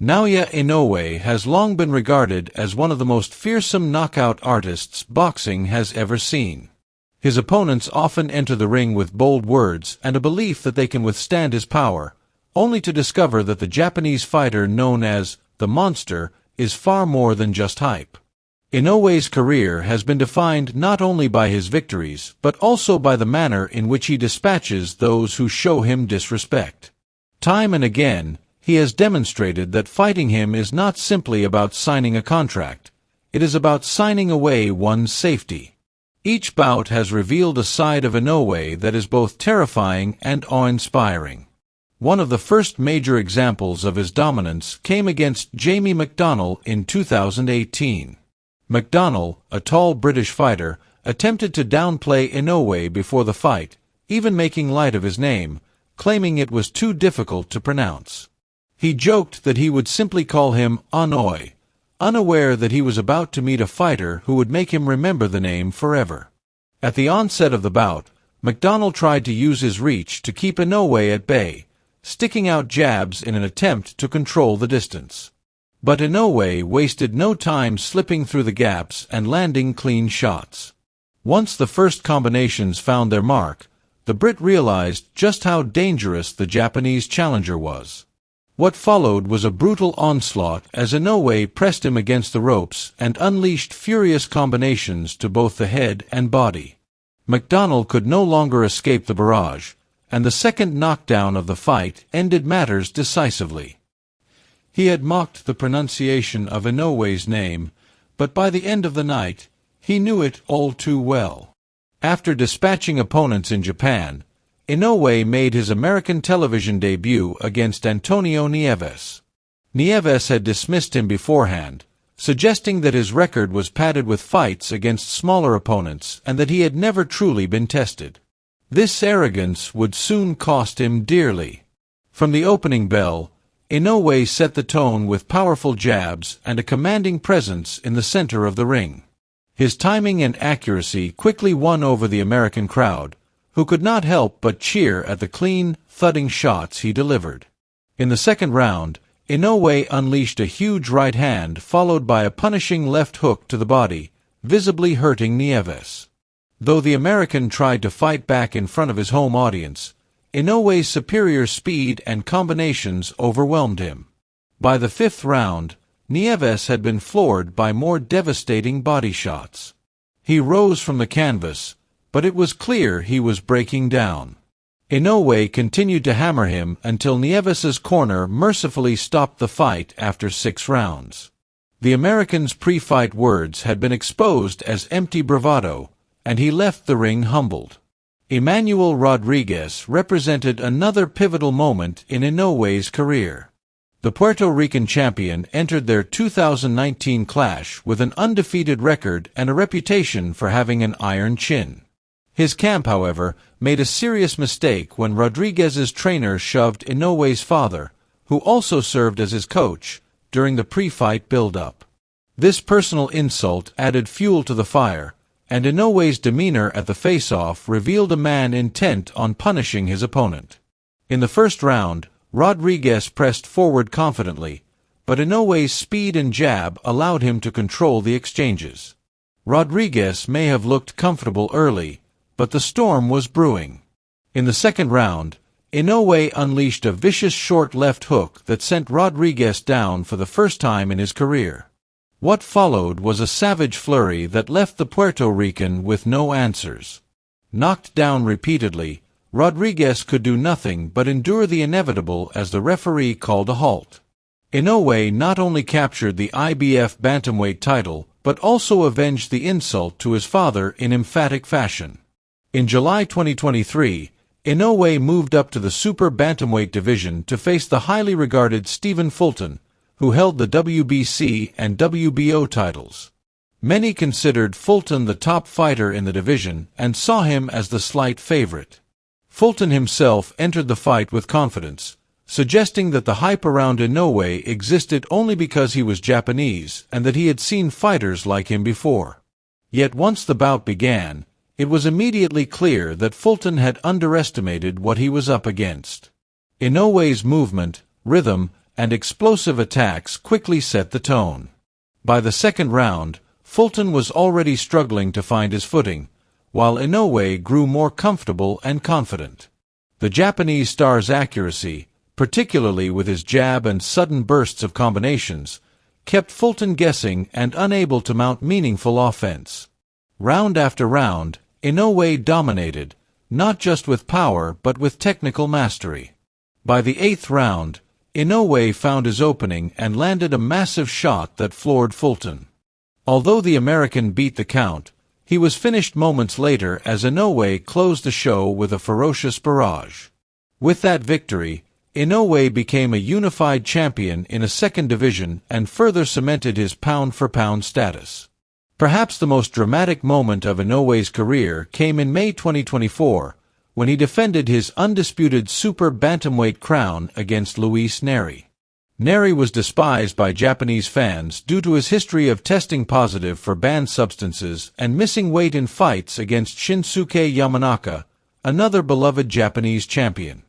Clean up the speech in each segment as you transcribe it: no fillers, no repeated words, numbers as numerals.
Naoya Inoue has long been regarded as one of the most fearsome knockout artists boxing has ever seen. His opponents often enter the ring with bold words and a belief that they can withstand his power, only to discover that the Japanese fighter known as the Monster is far more than just hype. Inoue's career has been defined not only by his victories, but also by the manner in which he dispatches those who show him disrespect. Time and again, he has demonstrated that fighting him is not simply about signing a contract. It is about signing away one's safety. Each bout has revealed a side of Inoue that is both terrifying and awe-inspiring. One of the first major examples of his dominance came against Jamie McDonnell in 2018. McDonnell, a tall British fighter, attempted to downplay Inoue before the fight, even making light of his name, claiming it was too difficult to pronounce. He joked that he would simply call him Inoue, unaware that he was about to meet a fighter who would make him remember the name forever. At the onset of the bout, McDonnell tried to use his reach to keep Inoue at bay, sticking out jabs in an attempt to control the distance. But Inoue wasted no time slipping through the gaps and landing clean shots. Once the first combinations found their mark, the Brit realized just how dangerous the Japanese challenger was. What followed was a brutal onslaught as Inoue pressed him against the ropes and unleashed furious combinations to both the head and body. McDonnell could no longer escape the barrage, and the second knockdown of the fight ended matters decisively. He had mocked the pronunciation of Inoue's name, but by the end of the night, he knew it all too well. After dispatching opponents in Japan, Inoue made his American television debut against Antonio Neves. Neves had dismissed him beforehand, suggesting that his record was padded with fights against smaller opponents and that he had never truly been tested. This arrogance would soon cost him dearly. From the opening bell, Inoue set the tone with powerful jabs and a commanding presence in the center of the ring. His timing and accuracy quickly won over the American crowd, who could not help but cheer at the clean, thudding shots he delivered. In the second round, Inoue unleashed a huge right hand followed by a punishing left hook to the body, visibly hurting Neves. Though the American tried to fight back in front of his home audience, Inoue's superior speed and combinations overwhelmed him. By the fifth round, Neves had been floored by more devastating body shots. He rose from the canvas, but it was clear he was breaking down. Inoue continued to hammer him until Neves's corner mercifully stopped the fight after 6 rounds. The American's pre-fight words had been exposed as empty bravado, and he left the ring humbled. Emmanuel Rodriguez represented another pivotal moment in Inoue's career. The Puerto Rican champion entered their 2019 clash with an undefeated record and a reputation for having an iron chin. His camp, however, made a serious mistake when Rodriguez's trainer shoved Inoue's father, who also served as his coach, during the pre-fight build-up. This personal insult added fuel to the fire, and Inoue's demeanor at the face-off revealed a man intent on punishing his opponent. In the first round, Rodriguez pressed forward confidently, but Inoue's speed and jab allowed him to control the exchanges. Rodriguez may have looked comfortable early, but the storm was brewing. In the second round, Inoue unleashed a vicious short left hook that sent Rodriguez down for the first time in his career. What followed was a savage flurry that left the Puerto Rican with no answers. Knocked down repeatedly, Rodriguez could do nothing but endure the inevitable as the referee called a halt. Inoue not only captured the IBF bantamweight title, but also avenged the insult to his father in emphatic fashion. In July 2023, Inoue moved up to the super bantamweight division to face the highly regarded Stephen Fulton, who held the WBC and WBO titles. Many considered Fulton the top fighter in the division and saw him as the slight favorite. Fulton himself entered the fight with confidence, suggesting that the hype around Inoue existed only because he was Japanese and that he had seen fighters like him before. Yet once the bout began, it was immediately clear that Fulton had underestimated what he was up against. Inoue's movement, rhythm, and explosive attacks quickly set the tone. By the second round, Fulton was already struggling to find his footing, while Inoue grew more comfortable and confident. The Japanese star's accuracy, particularly with his jab and sudden bursts of combinations, kept Fulton guessing and unable to mount meaningful offense. Round after round, Inoue dominated, not just with power but with technical mastery. By the 8th round, Inoue found his opening and landed a massive shot that floored Fulton. Although the American beat the count, he was finished moments later as Inoue closed the show with a ferocious barrage. With that victory, Inoue became a unified champion in a second division and further cemented his pound-for-pound status. Perhaps the most dramatic moment of Inoue's career came in May 2024, when he defended his undisputed super bantamweight crown against Luis Nery. Nery was despised by Japanese fans due to his history of testing positive for banned substances and missing weight in fights against Shinsuke Yamanaka, another beloved Japanese champion.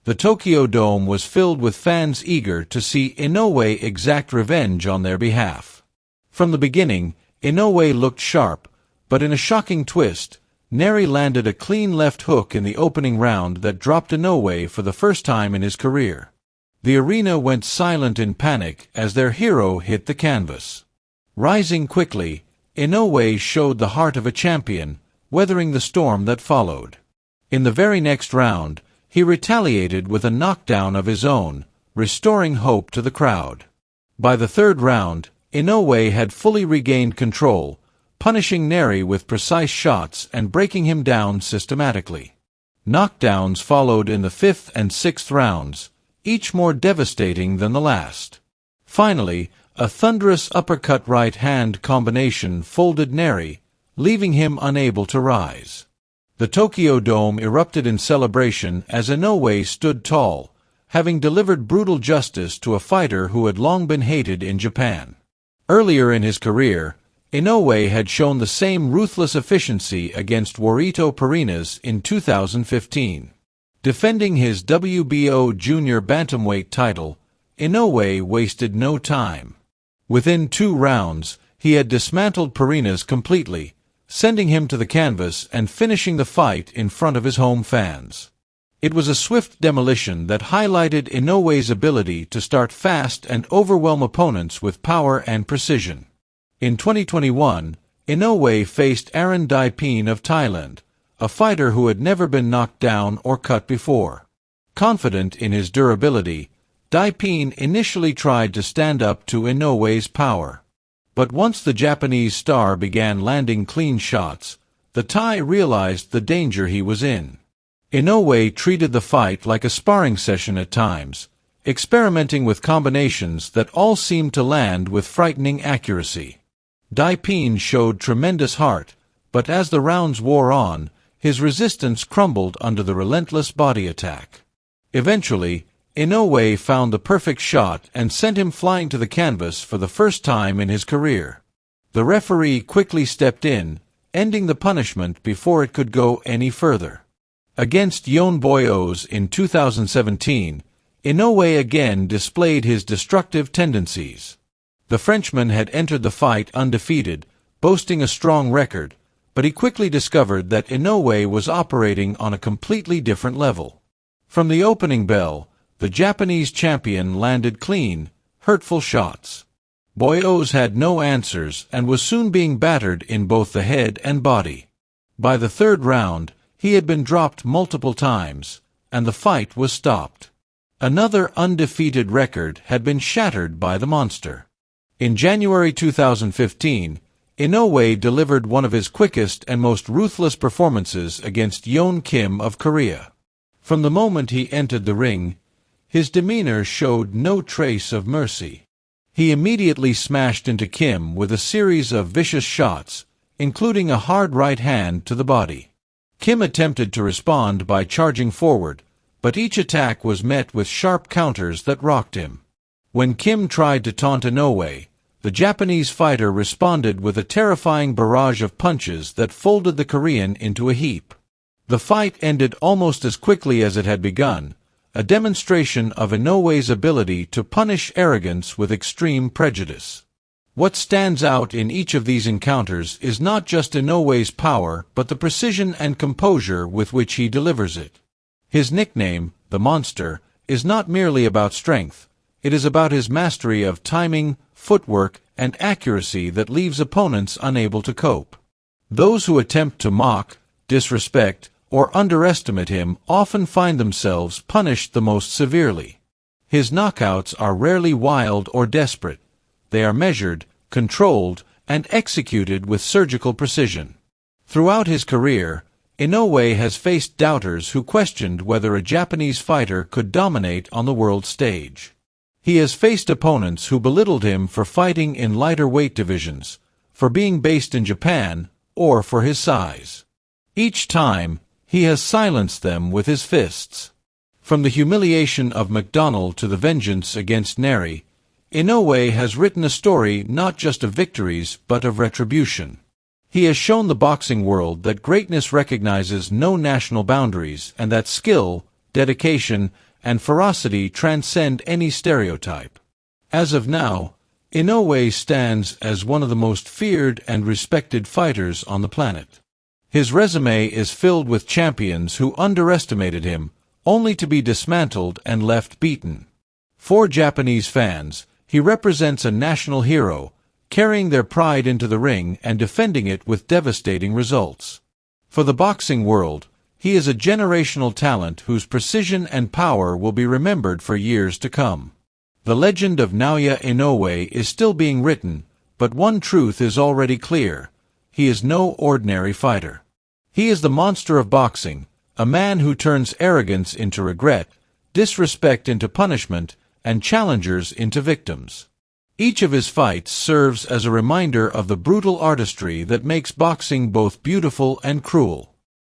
The Tokyo Dome was filled with fans eager to see Inoue exact revenge on their behalf. From the beginning, Inoue looked sharp, but in a shocking twist, Nery landed a clean left hook in the opening round that dropped Inoue for the first time in his career. The arena went silent in panic as their hero hit the canvas. Rising quickly, Inoue showed the heart of a champion, weathering the storm that followed. In the very next round, he retaliated with a knockdown of his own, restoring hope to the crowd. By the 3rd round, Inoue had fully regained control, punishing Nery with precise shots and breaking him down systematically. Knockdowns followed in the 5th and 6th rounds, each more devastating than the last. Finally, a thunderous uppercut right-hand combination folded Nery, leaving him unable to rise. The Tokyo Dome erupted in celebration as Inoue stood tall, having delivered brutal justice to a fighter who had long been hated in Japan. Earlier in his career, Inoue had shown the same ruthless efficiency against Warito Parinas in 2015. Defending his WBO junior bantamweight title, Inoue wasted no time. Within 2 rounds, he had dismantled Parinas completely, sending him to the canvas and finishing the fight in front of his home fans. It was a swift demolition that highlighted Inoue's ability to start fast and overwhelm opponents with power and precision. In 2021, Inoue faced Aaron Daipin of Thailand, a fighter who had never been knocked down or cut before. Confident in his durability, Daipin initially tried to stand up to Inoue's power. But once the Japanese star began landing clean shots, the Thai realized the danger he was in. Inoue treated the fight like a sparring session at times, experimenting with combinations that all seemed to land with frightening accuracy. Daipin showed tremendous heart, but as the rounds wore on, his resistance crumbled under the relentless body attack. Eventually, Inoue found the perfect shot and sent him flying to the canvas for the first time in his career. The referee quickly stepped in, ending the punishment before it could go any further. Against Yon Boyos in 2017, Inoue again displayed his destructive tendencies. The Frenchman had entered the fight undefeated, boasting a strong record, but he quickly discovered that Inoue was operating on a completely different level. From the opening bell, the Japanese champion landed clean, hurtful shots. Boyos had no answers and was soon being battered in both the head and body. By the 3rd round, he had been dropped multiple times, and the fight was stopped. Another undefeated record had been shattered by the monster. In January 2015, Inoue delivered one of his quickest and most ruthless performances against Yeon Kim of Korea. From the moment he entered the ring, his demeanor showed no trace of mercy. He immediately smashed into Kim with a series of vicious shots, including a hard right hand to the body. Kim attempted to respond by charging forward, but each attack was met with sharp counters that rocked him. When Kim tried to taunt Inoue, the Japanese fighter responded with a terrifying barrage of punches that folded the Korean into a heap. The fight ended almost as quickly as it had begun, a demonstration of Inoue's ability to punish arrogance with extreme prejudice. What stands out in each of these encounters is not just Inoue's power but the precision and composure with which he delivers it. His nickname, the Monster, is not merely about strength. It is about his mastery of timing, footwork, and accuracy that leaves opponents unable to cope. Those who attempt to mock, disrespect, or underestimate him often find themselves punished the most severely. His knockouts are rarely wild or desperate. They are measured, controlled, and executed with surgical precision. Throughout his career, Inoue has faced doubters who questioned whether a Japanese fighter could dominate on the world stage. He has faced opponents who belittled him for fighting in lighter weight divisions, for being based in Japan, or for his size. Each time, he has silenced them with his fists. From the humiliation of McDonnell to the vengeance against Nery, Inoue has written a story not just of victories but of retribution. He has shown the boxing world that greatness recognizes no national boundaries and that skill, dedication, and ferocity transcend any stereotype. As of now, Inoue stands as one of the most feared and respected fighters on the planet. His resume is filled with champions who underestimated him, only to be dismantled and left beaten. For Japanese fans, he represents a national hero, carrying their pride into the ring and defending it with devastating results. For the boxing world, he is a generational talent whose precision and power will be remembered for years to come. The legend of Naoya Inoue is still being written, but one truth is already clear: he is no ordinary fighter. He is the monster of boxing, a man who turns arrogance into regret, disrespect into punishment, and challengers into victims. Each of his fights serves as a reminder of the brutal artistry that makes boxing both beautiful and cruel.